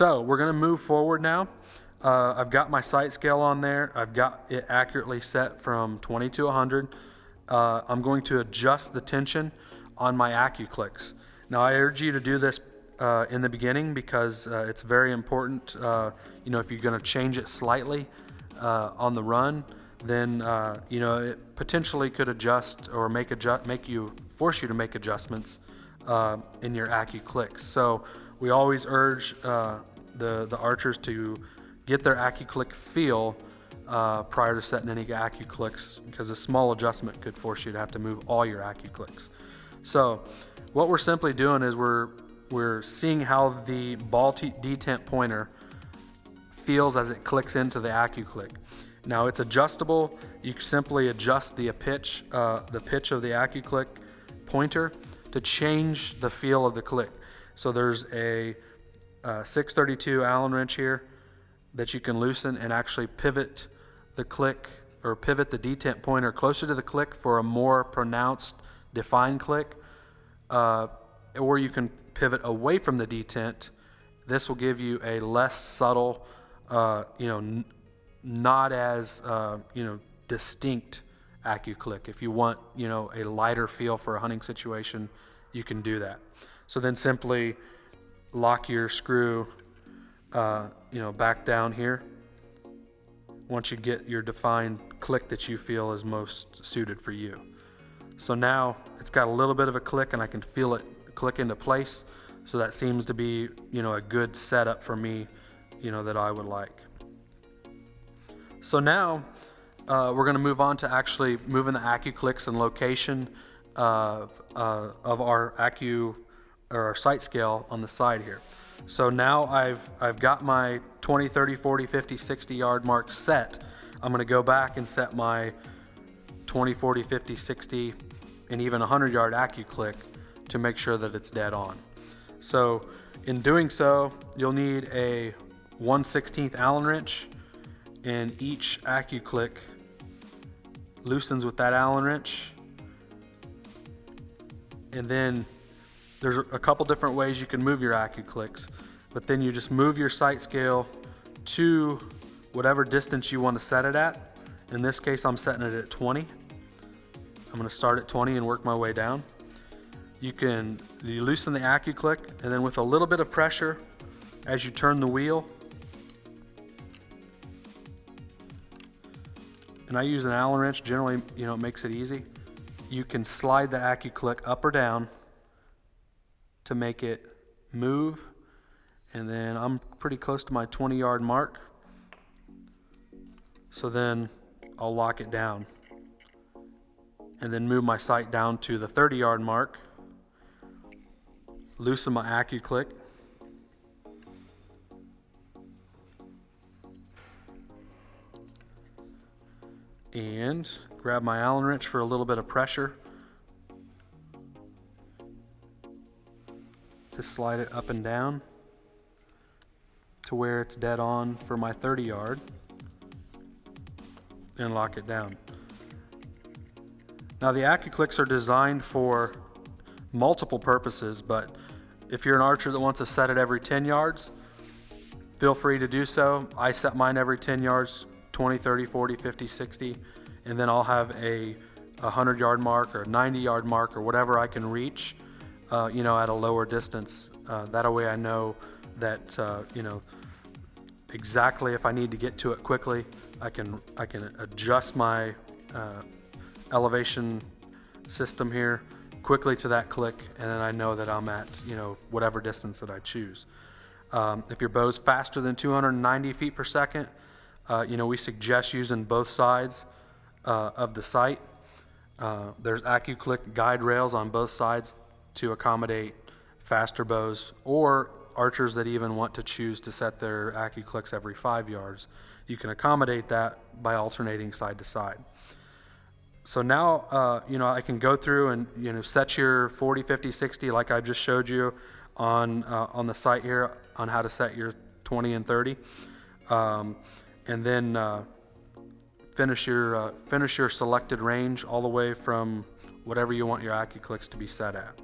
So we're going to move forward now. I've got my sight scale on there. I've got it accurately set from 20 to 100. I'm going to adjust the tension on my Accu-Clicks. Now I urge you to do this in the beginning because it's very important. If you're going to change it slightly on the run, then it potentially could adjust or force you to make adjustments in your Accu-Clicks. So we always urge the archers to get their Accu-Click feel prior to setting any Accu-Clicks, because a small adjustment could force you to have to move all your Accu-Clicks. So what we're simply doing is we're seeing how the ball detent pointer feels as it clicks into the Accu-Click. Now it's adjustable. You simply adjust the pitch of the Accu-Click pointer to change the feel of the click. So there's a 632 Allen wrench here that you can loosen and actually pivot the click or pivot the detent pointer closer to the click for a more pronounced, defined click, or you can pivot away from the detent. This will give you a less subtle, not as distinct Accu-Click. If you want a lighter feel for a hunting situation, you can do that. So then simply lock your screw back down here once you get your defined click that you feel is most suited for you. So now it's got a little bit of a click and I can feel it click into place. So that seems to be a good setup for me that I would like. So now we're going to move on to actually moving the Accu-Clicks and location of our our sight scale on the side here. So now I've got my 20, 30, 40, 50, 60 yard mark set. I'm going to go back and set my 20, 40, 50, 60, and even 100 yard Accu-Click to make sure that it's dead on. So in doing so, you'll need a 1/16 Allen wrench, and each Accu-Click loosens with that Allen wrench. And then there's a couple different ways you can move your Accu-Clicks, but then you just move your sight scale to whatever distance you want to set it at. In this case, I'm setting it at 20. I'm going to start at 20 and work my way down. You loosen the Accu-Click, and then with a little bit of pressure as you turn the wheel, and I use an Allen wrench, generally it makes it easy. You can slide the Accu-Click up or down to make it move, and then I'm pretty close to my 20 yard mark, so then I'll lock it down and then move my sight down to the 30 yard mark, loosen my Accu-Click, and grab my Allen wrench for a little bit of pressure to slide it up and down to where it's dead on for my 30 yard, and lock it down. Now the Accu-Clicks are designed for multiple purposes, but if you're an archer that wants to set it every 10 yards, feel free to do so. I set mine every 10 yards, 20, 30, 40, 50, 60, and then I'll have a 100 yard mark or a 90 yard mark or whatever I can reach at a lower distance. That way I know that exactly if I need to get to it quickly, I can adjust my elevation system here quickly to that click, and then I know that I'm at whatever distance that I choose. If your bow's faster than 290 feet per second, we suggest using both sides of the sight. There's Accu-Click guide rails on both sides to accommodate faster bows, or archers that even want to choose to set their Accu-Clicks every 5 yards. You can accommodate that by alternating side to side. So now I can go through and set your 40, 50, 60 like I just showed you on the site here on how to set your 20 and 30, and then finish your selected range all the way from whatever you want your Accu-Clicks to be set at.